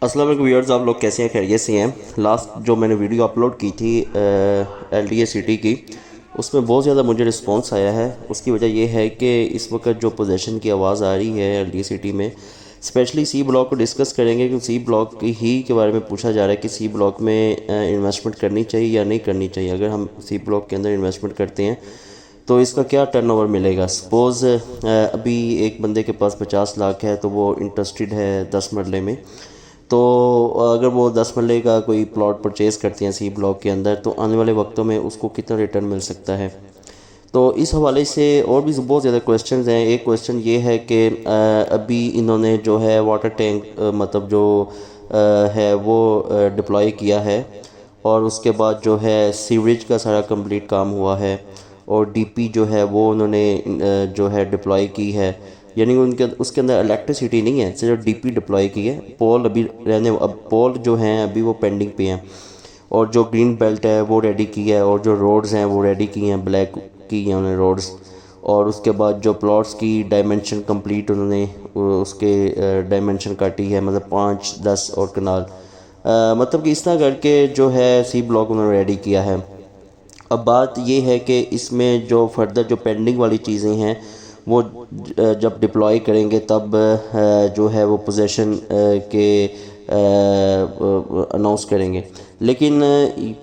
السلام علیکم ویورز، آپ لوگ کیسے ہیں؟ خیریت سے ہیں؟ لاسٹ جو میں نے ویڈیو اپلوڈ کی تھی ایل ڈی اے سٹی کی، اس میں بہت زیادہ مجھے رسپانس آیا ہے۔ اس کی وجہ یہ ہے کہ اس وقت جو پوزیشن کی آواز آ رہی ہے ایل ڈی اے سٹی میں، اسپیشلی سی بلاک کو ڈسکس کریں گے، کیونکہ سی بلاک ہی کے بارے میں پوچھا جا رہا ہے کہ سی بلاک میں انویسٹمنٹ کرنی چاہیے یا نہیں کرنی چاہیے۔ اگر ہم سی بلاک کے اندر انویسٹمنٹ کرتے ہیں تو اس کا کیا ٹرن اوور ملے گا؟ سپوز ابھی ایک بندے کے پاس 50 لاکھ ہے تو وہ انٹرسٹڈ ہے 10 مرلے میں، تو اگر وہ 10 مرلے کا کوئی پلاٹ پرچیز کرتے ہیں سی بلاک کے اندر، تو آنے والے وقتوں میں اس کو کتنا ریٹرن مل سکتا ہے؟ تو اس حوالے سے اور بھی بہت زیادہ کویشچنز ہیں۔ ایک کویشچن یہ ہے کہ ابھی انہوں نے جو ہے واٹر ٹینک مطلب جو ہے وہ ڈپلائی کیا ہے، اور اس کے بعد جو ہے سیوریج کا سارا کمپلیٹ کام ہوا ہے، اور ڈی پی جو ہے وہ انہوں نے جو ہے ڈپلائی کی ہے، یعنی اس کے اندر الیکٹریسٹی نہیں ہے، صرف ڈی پی ڈپلائی کی ہے۔ پول ابھی اب پول جو ہیں ابھی وہ پینڈنگ پہ ہیں، اور جو گرین بیلٹ ہے وہ ریڈی کی ہے، اور جو روڈز ہیں وہ ریڈی کی ہیں، بلیک کی ہیں انہوں نے روڈز، اور اس کے بعد جو پلاٹس کی ڈائمنشن کمپلیٹ انہوں نے اس کے ڈائمنشن کاٹی ہے، مطلب 5 10 اور کنال، مطلب کہ اس طرح کر کے جو ہے سی بلاک انہوں نے ریڈی کیا ہے۔ اب بات یہ ہے کہ اس میں جو فردر جو پینڈنگ والی چیزیں ہیں وہ جب ڈپلائی کریں گے تب جو ہے وہ پوزیشن کے اناؤنس کریں گے۔ لیکن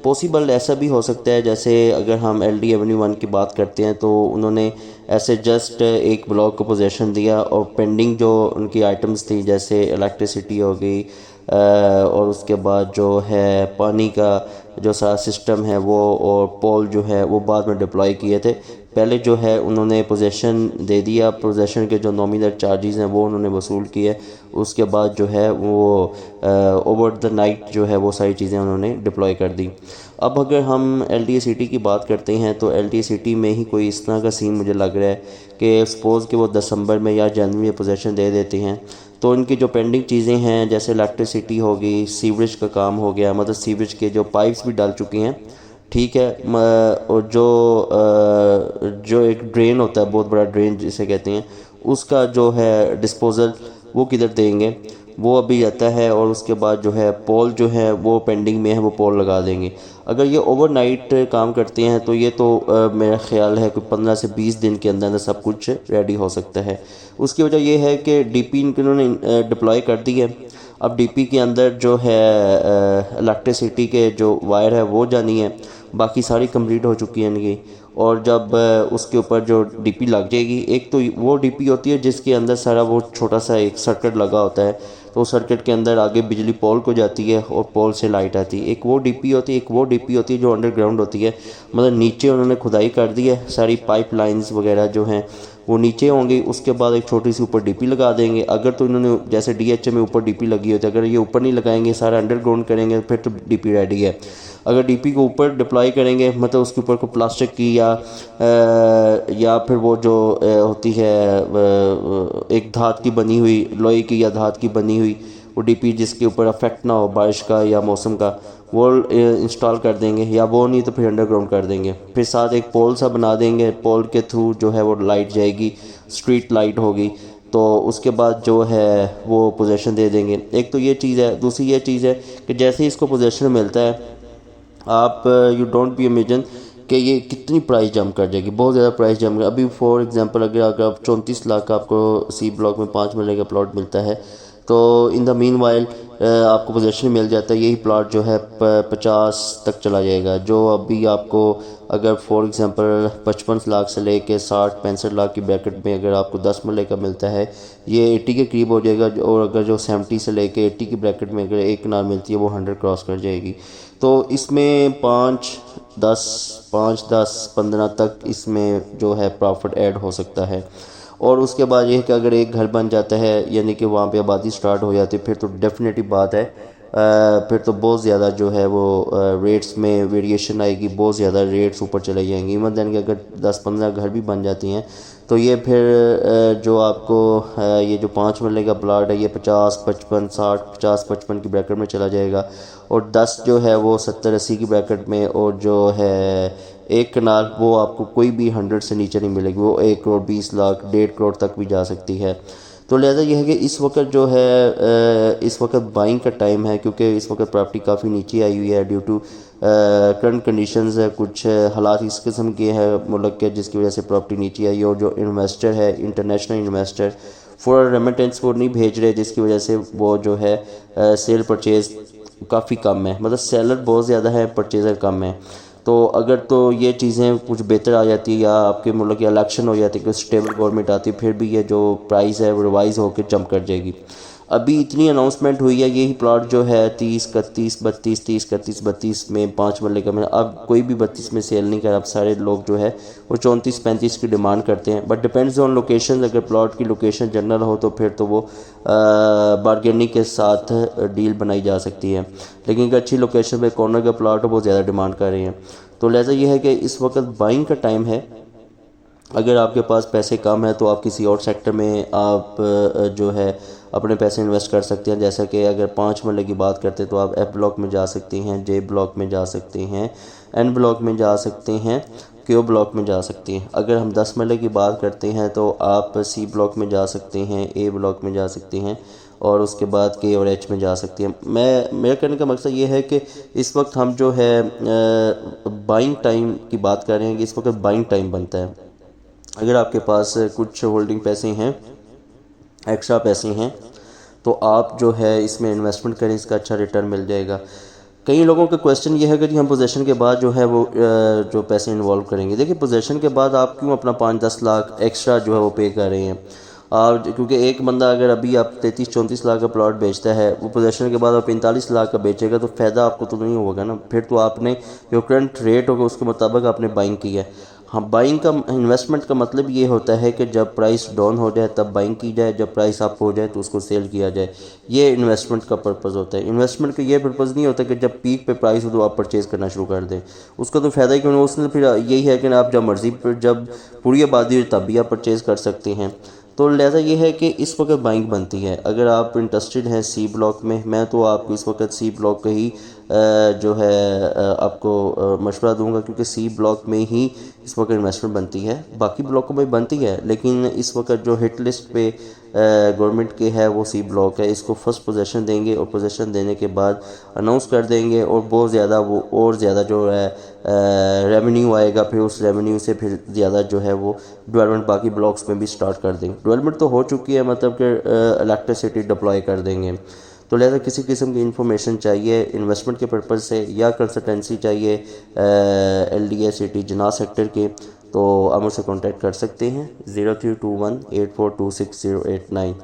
پاسبل ایسا بھی ہو سکتا ہے، جیسے اگر ہم ایل ڈی ایونیو 1 کی بات کرتے ہیں تو انہوں نے ایسے جسٹ ایک بلاک کو پوزیشن دیا، اور پینڈنگ جو ان کی آئٹمز تھی جیسے الیکٹریسٹی ہو گئی، اور اس کے بعد جو ہے پانی کا جو سارا سسٹم ہے وہ، اور پول جو ہے وہ بعد میں ڈپلائی کیے تھے۔ پہلے جو ہے انہوں نے پوزیشن دے دیا، پوزیشن کے جو نامینل چارجز ہیں وہ انہوں نے وصول کیے، اس کے بعد جو ہے وہ اوور دا نائٹ جو ہے وہ ساری چیزیں انہوں نے ڈپلائی کر دی۔ اب اگر ہم ایل ڈی اے سٹی کی بات کرتے ہیں تو ایل ڈی اے سٹی میں ہی کوئی اس طرح کا سین مجھے لگ رہا ہے کہ سپوز کہ وہ دسمبر میں یا جنوری میں پوزیشن دے دیتے ہیں، تو ان کی جو پینڈنگ چیزیں ہیں جیسے الیکٹریسٹی ہوگی، سیوریج کا کام ہو گیا، مطلب سیوریج کے جو پائپس بھی ڈال چکی ہیں، ٹھیک ہے، اور جو ایک ڈرین ہوتا ہے، بہت بڑا ڈرین جسے کہتے ہیں، اس کا جو ہے ڈسپوزل وہ کدھر دیں گے؟ وہ ابھی آتا ہے، اور اس کے بعد جو ہے پول جو ہے وہ پینڈنگ میں ہے، وہ پول لگا دیں گے۔ اگر یہ اوور نائٹ کام کرتے ہیں تو یہ تو میرا خیال ہے کہ 15 سے 20 دن کے اندر سب کچھ ریڈی ہو سکتا ہے۔ اس کی وجہ یہ ہے کہ ڈی پی انہوں نے ڈپلائی کر دی ہے۔ اب ڈی پی کے اندر جو ہے الیکٹریسٹی کے جو وائر ہے وہ جانی ہے، باقی ساری کمپلیٹ ہو چکی ہیں ان کی، اور جب اس کے اوپر جو ڈی پی لگ جائے گی، ایک تو وہ ڈی پی ہوتی ہے جس کے اندر سارا وہ چھوٹا سا ایک سرکٹ لگا ہوتا ہے، تو اس سرکٹ کے اندر آگے بجلی پول کو جاتی ہے اور پول سے لائٹ آتی ہے۔ ایک وہ ڈی پی ہوتی ہے، ایک وہ ڈی پی ہوتی ہے جو انڈر گراؤنڈ ہوتی ہے، مطلب نیچے انہوں نے کھدائی کر دی ہے، ساری پائپ لائنز وغیرہ جو ہیں وہ نیچے ہوں گی، اس کے بعد ایک چھوٹی سی اوپر ڈی پی لگا دیں گے۔ اگر تو انہوں نے جیسے ڈی ایچ اے میں اوپر ڈی پی لگی ہوتی ہے، اگر یہ اوپر نہیں لگائیں گے، سارا انڈر گراؤنڈ کریں گے، پھر تو ڈی پی ریڈی ہے۔ اگر ڈی پی کو اوپر ڈپلائی کریں گے، مطلب اس کے اوپر کو پلاسٹک کی یا پھر وہ جو ہوتی ہے ایک دھات کی بنی ہوئی، لوہے کی یا دھات کی بنی ہوئی وہ ڈی پی، جس کے اوپر افیکٹ نہ ہو بارش کا یا موسم کا، وہ انسٹال کر دیں گے، یا وہ نہیں تو پھر انڈر گراؤنڈ کر دیں گے۔ پھر ساتھ ایک پول سا بنا دیں گے، پول کے تھرو جو ہے وہ لائٹ جائے گی، اسٹریٹ لائٹ ہوگی، تو اس کے بعد جو ہے وہ پوزیشن دے دیں گے۔ ایک تو یہ چیز ہے۔ دوسری یہ چیز ہے کہ جیسے ہی اس کو پوزیشن ملتا ہے، آپ یو ڈونٹ بی امیجن کہ یہ کتنی پرائز جمپ کر جائے گی، بہت زیادہ پرائز جمپ۔ ابھی فار ایگزامپل اگر آپ 34 لاکھ آپ کو سی بلاک میں 5 مرلے کا پلاٹ ملتا ہے، تو ان دا مین وائل آپ کو پوزیشن مل جاتا ہے، یہی پلاٹ جو ہے 50 تک چلا جائے گا، جو ابھی آپ کو اگر فار ایگزامپل 55 لاکھ سے لے کے 60 65 لاکھ کی بریکٹ میں اگر آپ کو 10 مرلے کا ملتا ہے، یہ 80 کے قریب ہو جائے گا، اور اگر جو 70 سے لے کے 80 کی بریکٹ میں اگر ایک کنال ملتی ہے وہ 100 کراس کر جائے گی۔ تو اس میں 5 10 15 تک اس میں جو ہے پروفٹ ایڈ ہو سکتا ہے۔ اور اس کے بعد یہ ہے کہ اگر ایک گھر بن جاتا ہے، یعنی کہ وہاں پہ آبادی سٹارٹ ہو جاتی ہے، پھر تو ڈیفینیٹلی بات ہے، پھر تو بہت زیادہ جو ہے وہ ریٹس میں ویریشن آئے گی، بہت زیادہ ریٹس اوپر چلے جائیں گی۔ ایون دین کہ اگر 10 15 گھر بھی بن جاتی ہیں تو یہ پھر جو آپ کو یہ جو 5 مرلے کا پلاٹ ہے یہ 50 55 60 50 55 کی بریکٹ میں چلا جائے گا، اور 10 جو ہے وہ 70 80 کی بریکٹ میں، اور جو ہے ایک کنال وہ آپ کو کوئی بھی 100 سے نیچے نہیں ملے گی، وہ 1 کروڑ 20 لاکھ 1.5 کروڑ تک بھی جا سکتی ہے۔ تو لہٰذا یہ ہے کہ اس وقت جو ہے اس وقت بائنگ کا ٹائم ہے، کیونکہ اس وقت پراپرٹی کافی نیچے آئی ہوئی ہے ڈیو ٹو کرنٹ کنڈیشنز ہے، کچھ حالات اس قسم کے ہیں ملک کے جس کی وجہ سے پراپرٹی نیچے آئی ہے، اور جو انویسٹر ہے انٹرنیشنل انویسٹر فور ریمیٹنس وہ نہیں بھیج رہے، جس کی وجہ سے وہ جو ہے سیل پرچیز کافی کم ہے، مطلب سیلر بہت زیادہ ہے، پرچیزر کم ہے۔ تو اگر تو یہ چیزیں کچھ بہتر آ جاتی یا آپ کے ملک یا الیکشن ہو جاتی کہ اسٹیبل گورنمنٹ آتی، پھر بھی یہ جو پرائز ہے وہ ریوائز ہو کے جمپ کر جائے گی۔ ابھی اتنی اناؤنسمنٹ ہوئی ہے، یہی پلاٹ جو ہے 30 31 32 30 31 32 میں 5 مرلے کا، میں اب کوئی بھی 32 میں سیل نہیں کر، اب سارے لوگ جو ہے وہ 34 35 کی ڈیمانڈ کرتے ہیں، بٹ ڈپینڈز آن لوکیشن، اگر پلاٹ کی لوکیشن جنرل ہو تو پھر تو وہ بارگیننگ کے ساتھ ڈیل بنائی جا سکتی ہے، لیکن اگر اچھی لوکیشن پہ کارنر کا پلاٹ ہو، بہت زیادہ ڈیمانڈ کر رہے ہیں۔ تو لہٰذا یہ ہے کہ اس وقت بائنگ کا ٹائم ہے، اگر آپ کے پاس پیسے کم ہیں تو آپ کسی اور سیکٹر میں آپ جو ہے اپنے پیسے انویسٹ کر سکتے ہیں، جیسا کہ اگر 5 مرلے کی بات کرتے ہیں تو آپ ایف بلاک میں جا سکتے ہیں، جے بلاک میں جا سکتے ہیں، این بلاک میں جا سکتے ہیں، کیو بلاک میں جا سکتے ہیں۔ اگر ہم 10 مرلے کی بات کرتے ہیں تو آپ سی بلاک میں جا سکتے ہیں، اے بلاک میں جا سکتے ہیں، اور اس کے بعد کے اور ایچ میں جا سکتے ہیں۔ میرا کہنے کا مقصد یہ ہے کہ اس وقت ہم جو ہے بائنگ ٹائم کی بات کر رہے ہیں کہ اس وقت بائنگ ٹائم بنتا ہے۔ اگر آپ کے پاس کچھ ہولڈنگ پیسے ہیں، ایکسٹرا پیسے ہیں، تو آپ جو ہے اس میں انویسٹمنٹ کریں، اس کا اچھا ریٹرن مل جائے گا۔ کئی لوگوں کا کویسچن یہ ہے کہ جی ہم پوزیشن کے بعد جو ہے وہ جو پیسے انوالو کریں گے۔ دیکھیں پوزیشن کے بعد آپ کیوں اپنا 5-10 لاکھ ایکسٹرا جو ہے وہ پے کر رہے ہیں؟ آپ کیونکہ ایک بندہ اگر ابھی آپ 33-34 لاکھ کا پلاٹ بیچتا ہے، وہ پوزیشن کے بعد آپ 45 لاکھ کا بیچے گا، تو فائدہ آپ کو تو نہیں ہوگا نا، پھر تو آپ نے جو کرنٹ ریٹ ہوگا اس کے مطابق آپ نے بائنگ کی ہے۔ ہاں، بائنگ کا انویسٹمنٹ کا مطلب یہ ہوتا ہے کہ جب پرائس ڈاؤن ہو جائے تب بائنگ کی جائے، جب پرائس اپ ہو جائے تو اس کو سیل کیا جائے، یہ انویسٹمنٹ کا پرپز ہوتا ہے۔ انویسٹمنٹ کا یہ پرپز نہیں ہوتا کہ جب پیک پہ پرائس ہو تو آپ پرچیز کرنا شروع کر دیں، اس کا تو فائدہ ہی کیوں، اس نے پھر یہی ہے کہ آپ جب مرضی پر جب پوری آبادی ہو تب بھی آپ پرچیز کر سکتے ہیں۔ تو لہٰذا یہ ہے کہ اس وقت بائنگ بنتی ہے۔ اگر آپ انٹرسٹڈ ہیں سی بلاک میں تو آپ کو اس وقت سی بلاک کا ہی جو ہے آپ کو مشورہ دوں گا، کیونکہ سی بلاک میں ہی اس وقت انویسٹمنٹ بنتی ہے، باقی بلاکوں میں بنتی ہے، لیکن اس وقت جو ہٹ لسٹ پہ گورنمنٹ کے ہے وہ سی بلاک ہے۔ اس کو فرسٹ پوزیشن دیں گے، اور پوزیشن دینے کے بعد اناؤنس کر دیں گے، اور بہت زیادہ وہ اور زیادہ جو ہے ریونیو آئے گا، پھر اس ریونیو سے پھر زیادہ جو ہے وہ ڈیولپمنٹ باقی بلاکس میں بھی سٹارٹ کر دیں گے۔ ڈیولپمنٹ تو ہو چکی ہے، مطلب کہ الیکٹریسٹی ڈپلائی کر دیں گے۔ تو لہذا کسی قسم کی انفارمیشن چاہیے انویسٹمنٹ کے پرپز سے، یا کنسلٹنسی چاہیے L D A city Jinnah sector کے، تو آپ مجھ سے کانٹیکٹ کر سکتے ہیں 0321842608 9۔